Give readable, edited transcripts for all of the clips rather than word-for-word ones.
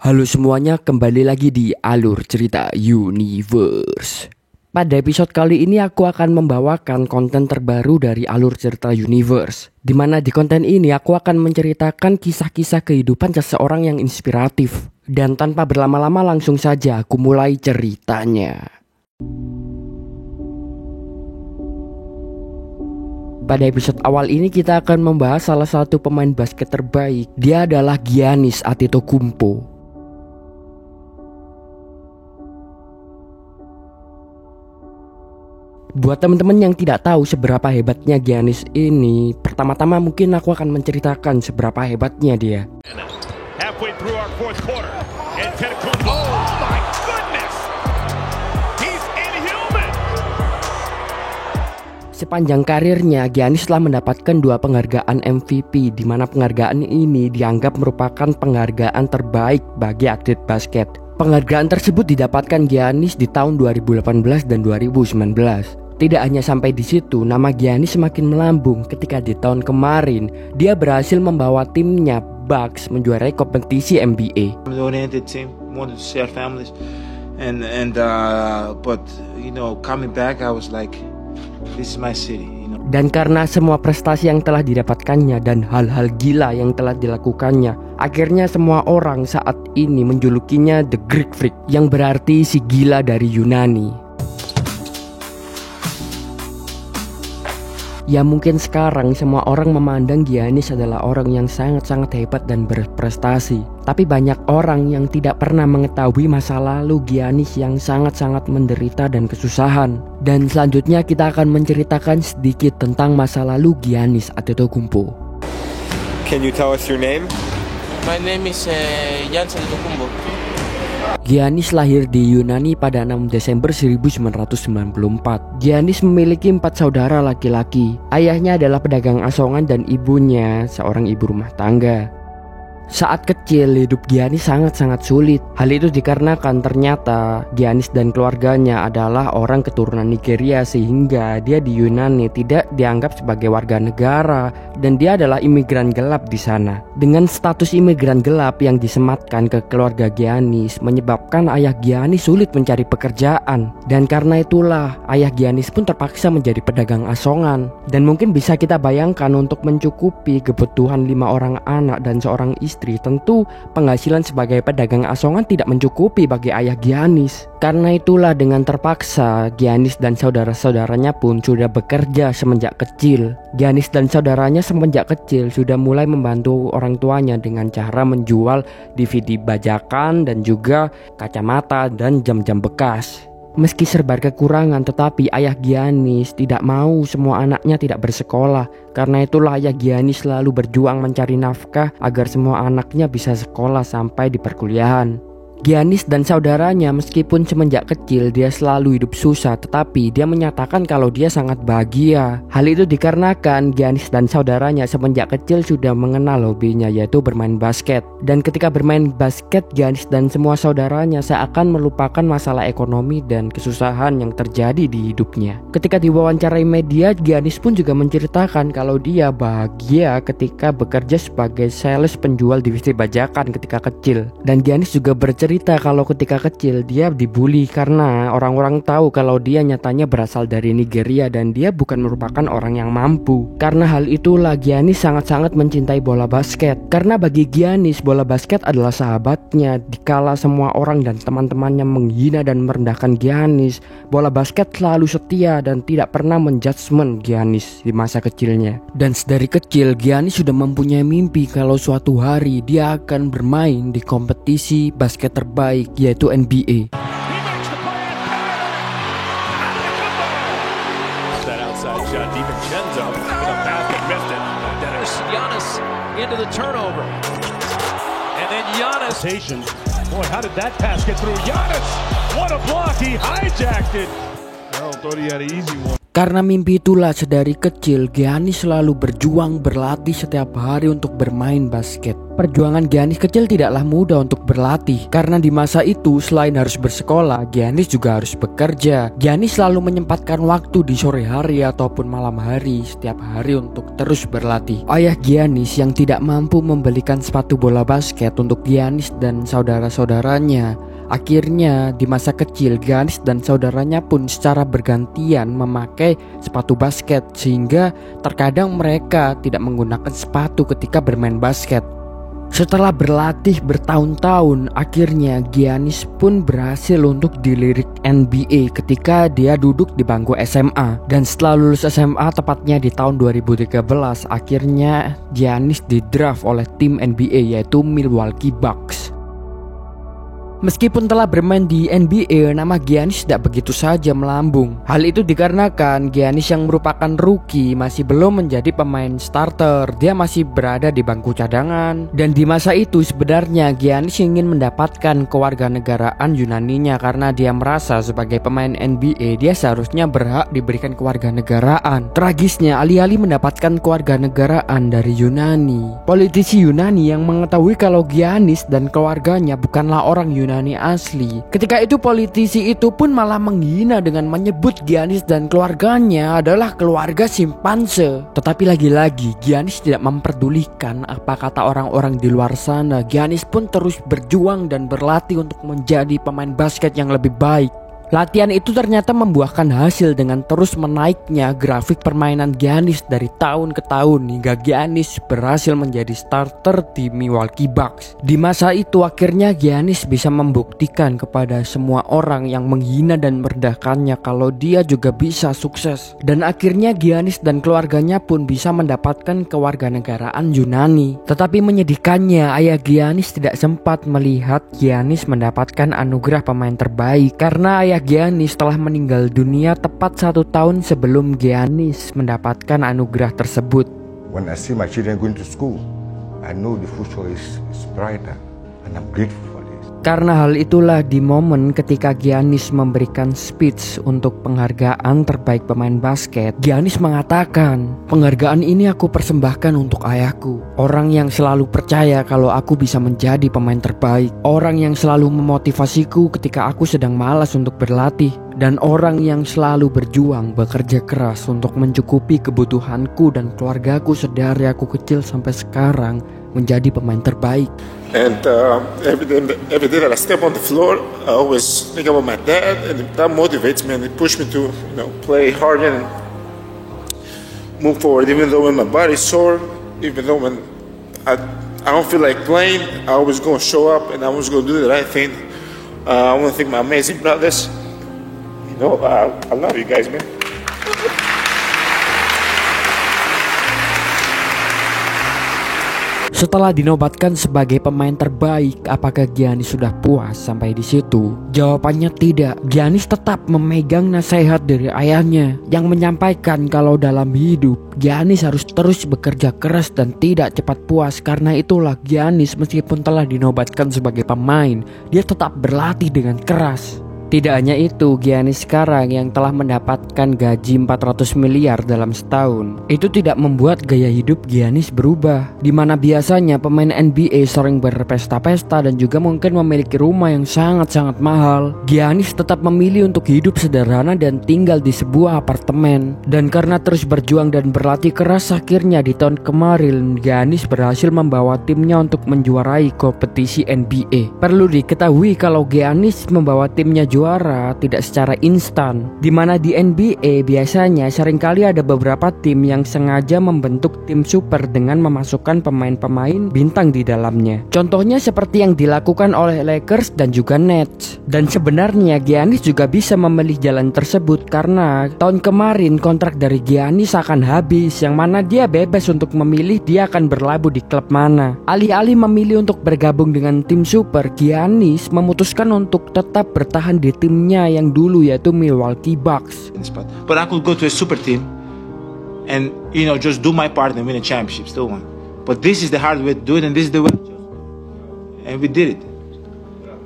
Halo semuanya, kembali lagi di Alur Cerita Universe. Pada episode kali ini aku akan membawakan konten terbaru dari Alur Cerita Universe, dimana di konten ini aku akan menceritakan kisah-kisah kehidupan seseorang yang inspiratif. Dan tanpa berlama-lama langsung saja aku mulai ceritanya. Pada episode awal ini kita akan membahas salah satu pemain basket terbaik. Dia adalah Giannis Antetokounmpo. Buat teman-teman yang tidak tahu seberapa hebatnya Giannis ini, pertama-tama mungkin aku akan menceritakan seberapa hebatnya dia. Sepanjang karirnya, Giannis telah mendapatkan 2 penghargaan MVP, di mana penghargaan ini dianggap merupakan penghargaan terbaik bagi atlet basket. Penghargaan tersebut didapatkan Giannis di tahun 2018 dan 2019. Tidak hanya sampai di situ, nama Giannis semakin melambung ketika di tahun kemarin dia berhasil membawa timnya Bucks menjuarai kompetisi NBA. Dan karena semua prestasi yang telah didapatkannya dan hal-hal gila yang telah dilakukannya, akhirnya semua orang saat ini menjulukinya The Greek Freak, yang berarti si gila dari Yunani. Ya mungkin sekarang semua orang memandang Giannis adalah orang yang sangat-sangat hebat dan berprestasi. Tapi banyak orang yang tidak pernah mengetahui masa lalu Giannis yang sangat-sangat menderita dan kesusahan. Dan selanjutnya kita akan menceritakan sedikit tentang masa lalu Giannis Antetokounmpo. Can you tell us your name? My name is Giannis Antetokounmpo. Giannis lahir di Yunani pada 6 Desember 1994. Giannis memiliki 4 saudara laki-laki. Ayahnya adalah pedagang asongan dan ibunya seorang ibu rumah tangga. Saat kecil, hidup Giannis sangat-sangat sulit. Hal itu dikarenakan ternyata Giannis dan keluarganya adalah orang keturunan Nigeria, sehingga dia di Yunani tidak dianggap sebagai warga negara dan dia adalah imigran gelap di sana. Dengan status imigran gelap yang disematkan ke keluarga Giannis menyebabkan ayah Giannis sulit mencari pekerjaan, dan karena itulah ayah Giannis pun terpaksa menjadi pedagang asongan. Dan mungkin bisa kita bayangkan untuk mencukupi kebutuhan 5 orang anak dan seorang istri, tentu penghasilan sebagai pedagang asongan tidak mencukupi bagi ayah Giannis. Karena itulah dengan terpaksa Giannis dan saudara-saudaranya pun sudah bekerja semenjak kecil. Giannis dan saudaranya semenjak kecil sudah mulai membantu orang tuanya dengan cara menjual DVD bajakan dan juga kacamata dan jam-jam bekas. Meski serba kekurangan, tetapi ayah Giannis tidak mau semua anaknya tidak bersekolah. Karena itulah ayah Giannis selalu berjuang mencari nafkah agar semua anaknya bisa sekolah sampai di perkuliahan. Giannis dan saudaranya meskipun semenjak kecil dia selalu hidup susah, tetapi dia menyatakan kalau dia sangat bahagia. Hal itu dikarenakan Giannis dan saudaranya semenjak kecil sudah mengenal hobinya, yaitu bermain basket. Dan ketika bermain basket, Giannis dan semua saudaranya seakan melupakan masalah ekonomi dan kesusahan yang terjadi di hidupnya. Ketika diwawancarai media, Giannis pun juga menceritakan kalau dia bahagia ketika bekerja sebagai sales penjual DVD bajakan ketika kecil. Dan Giannis juga bercerita kalau ketika kecil dia dibully karena orang-orang tahu kalau dia nyatanya berasal dari Nigeria dan dia bukan merupakan orang yang mampu. Karena hal itulah Giannis sangat-sangat mencintai bola basket. Karena bagi Giannis bola basket adalah sahabatnya. Dikala semua orang dan teman-temannya menghina dan merendahkan Giannis, bola basket selalu setia dan tidak pernah menjudgment Giannis di masa kecilnya. Dan dari kecil Giannis sudah mempunyai mimpi kalau suatu hari dia akan bermain di kompetisi basket terbaik, yaitu NBA. Boy, how did that pass get through? Giannis, what a block, he hijacked it. Harold thought he had an easy one. Karena mimpi itulah sedari kecil Giannis selalu berjuang berlatih setiap hari untuk bermain basket. Perjuangan Giannis kecil tidaklah mudah untuk berlatih, karena di masa itu selain harus bersekolah, Giannis juga harus bekerja. Giannis selalu menyempatkan waktu di sore hari ataupun malam hari setiap hari untuk terus berlatih. Ayah Giannis yang tidak mampu membelikan sepatu bola basket untuk Giannis dan saudara-saudaranya, akhirnya di masa kecil Giannis dan saudaranya pun secara bergantian memakai sepatu basket, sehingga terkadang mereka tidak menggunakan sepatu ketika bermain basket. Setelah berlatih bertahun-tahun, akhirnya Giannis pun berhasil untuk dilirik NBA ketika dia duduk di bangku SMA. Dan setelah lulus SMA tepatnya di tahun 2013, akhirnya Giannis didraft oleh tim NBA yaitu Milwaukee Bucks. Meskipun telah bermain di NBA, nama Giannis tidak begitu saja melambung. Hal itu dikarenakan Giannis yang merupakan rookie masih belum menjadi pemain starter. Dia masih berada di bangku cadangan. Dan di masa itu sebenarnya Giannis ingin mendapatkan kewarganegaraan Yunaninya, karena dia merasa sebagai pemain NBA dia seharusnya berhak diberikan kewarganegaraan. Tragisnya, alih-alih mendapatkan kewarganegaraan dari Yunani, politisi Yunani yang mengetahui kalau Giannis dan keluarganya bukanlah orang Yunani asli, ketika itu politisi itu pun malah menghina dengan menyebut Giannis dan keluarganya adalah keluarga simpanse. Tetapi lagi-lagi Giannis tidak memperdulikan apa kata orang-orang di luar sana. Giannis pun terus berjuang dan berlatih untuk menjadi pemain basket yang lebih baik. Latihan itu ternyata membuahkan hasil dengan terus menaiknya grafik permainan Giannis dari tahun ke tahun, hingga Giannis berhasil menjadi starter di Milwaukee Bucks. Di masa itu akhirnya Giannis bisa membuktikan kepada semua orang yang menghina dan merendahkannya kalau dia juga bisa sukses. Dan akhirnya Giannis dan keluarganya pun bisa mendapatkan kewarganegaraan Yunani. Tetapi menyedihkannya, ayah Giannis tidak sempat melihat Giannis mendapatkan anugerah pemain terbaik, karena ayah Giannis telah meninggal dunia tepat 1 tahun sebelum Giannis mendapatkan anugerah tersebut. When I see my children going to school, I know the future is brighter, and I'm grateful for this. Karena hal itulah di momen ketika Giannis memberikan speech untuk penghargaan terbaik pemain basket, Giannis mengatakan, "Penghargaan ini aku persembahkan untuk ayahku, orang yang selalu percaya kalau aku bisa menjadi pemain terbaik, orang yang selalu memotivasiku ketika aku sedang malas untuk berlatih, dan orang yang selalu berjuang bekerja keras untuk mencukupi kebutuhanku dan keluargaku sedari aku kecil sampai sekarang menjadi pemain terbaik." And every day that I step on the floor, I always think about my dad, and that motivates me and it pushes me to, play harder and move forward. Even though when my body's sore, even though when I don't feel like playing, I always gonna show up and I always gonna do the right thing. I want to thank my amazing brothers. I love you guys, man. Setelah dinobatkan sebagai pemain terbaik, apakah Giannis sudah puas sampai di situ? Jawabannya tidak. Giannis tetap memegang nasihat dari ayahnya yang menyampaikan kalau dalam hidup Giannis harus terus bekerja keras dan tidak cepat puas. Karena itulah Giannis meskipun telah dinobatkan sebagai pemain, dia tetap berlatih dengan keras. Tidak hanya itu, Giannis sekarang yang telah mendapatkan gaji 400 miliar dalam setahun, itu tidak membuat gaya hidup Giannis berubah. Dimana biasanya pemain NBA sering berpesta-pesta dan juga mungkin memiliki rumah yang sangat-sangat mahal, Giannis tetap memilih untuk hidup sederhana dan tinggal di sebuah apartemen. Dan karena terus berjuang dan berlatih keras, akhirnya di tahun kemarin Giannis berhasil membawa timnya untuk menjuarai kompetisi NBA. Perlu diketahui kalau Giannis membawa timnya juara tidak secara instan, dimana di NBA biasanya seringkali ada beberapa tim yang sengaja membentuk tim super dengan memasukkan pemain-pemain bintang di dalamnya. Contohnya seperti yang dilakukan oleh Lakers dan juga Nets. Dan sebenarnya Giannis juga bisa memilih jalan tersebut, karena tahun kemarin kontrak dari Giannis akan habis, yang mana dia bebas untuk memilih dia akan berlabuh di klub mana. Alih-alih memilih untuk bergabung dengan tim super, Giannis memutuskan untuk tetap bertahan di timnya yang dulu, yaitu Milwaukee Bucks. But I could go to a super team and just do my part and win a championship, still won. But this is the hard way to do it, and this is the way, and we did it.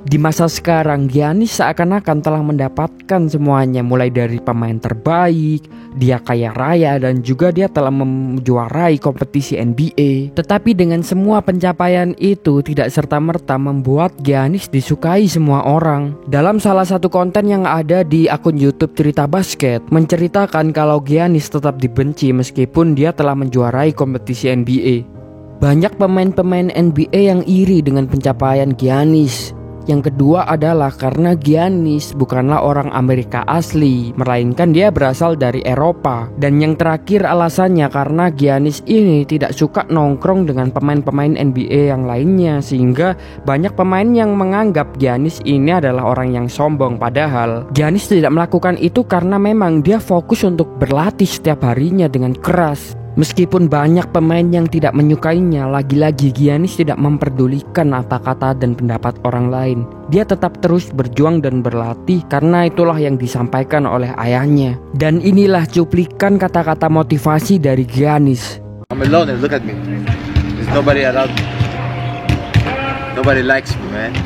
Di masa sekarang Giannis seakan-akan telah mendapatkan semuanya, mulai dari pemain terbaik, Dia kaya raya dan juga dia telah menjuarai kompetisi NBA. Tetapi dengan semua pencapaian itu tidak serta-merta membuat Giannis disukai semua orang. Dalam salah satu konten yang ada di akun YouTube Cerita Basket menceritakan kalau Giannis tetap dibenci meskipun dia telah menjuarai kompetisi NBA. Banyak pemain-pemain NBA yang iri dengan pencapaian Giannis. Yang kedua adalah karena Giannis bukanlah orang Amerika asli, melainkan dia berasal dari Eropa. Dan yang terakhir alasannya karena Giannis ini tidak suka nongkrong dengan pemain-pemain NBA yang lainnya, sehingga banyak pemain yang menganggap Giannis ini adalah orang yang sombong. Padahal Giannis tidak melakukan itu karena memang dia fokus untuk berlatih setiap harinya dengan keras. Meskipun banyak pemain yang tidak menyukainya, lagi-lagi Giannis tidak memperdulikan apa kata dan pendapat orang lain. Dia tetap terus berjuang dan berlatih karena itulah yang disampaikan oleh ayahnya. Dan inilah cuplikan kata-kata motivasi dari Giannis. I'm alone and look at me. There's nobody around me. Nobody likes me, man.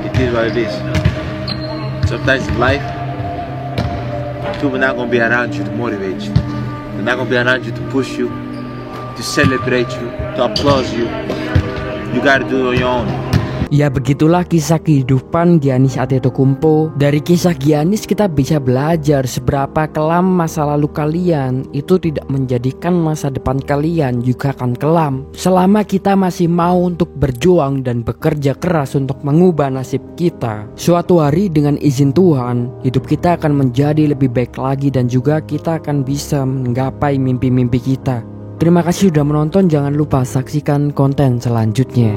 It is what it is. Sometimes in life, people not gonna be around you to motivate you. They're not gonna be around you to push you, to celebrate you, to applaud you. You gotta do it on your own. Ya begitulah kisah kehidupan Giannis Antetokounmpo. Dari kisah Giannis kita bisa belajar seberapa kelam masa lalu kalian itu tidak menjadikan masa depan kalian juga akan kelam. Selama kita masih mau untuk berjuang dan bekerja keras untuk mengubah nasib kita, suatu hari dengan izin Tuhan, hidup kita akan menjadi lebih baik lagi dan juga kita akan bisa menggapai mimpi-mimpi kita. Terima kasih sudah menonton, jangan lupa saksikan konten selanjutnya.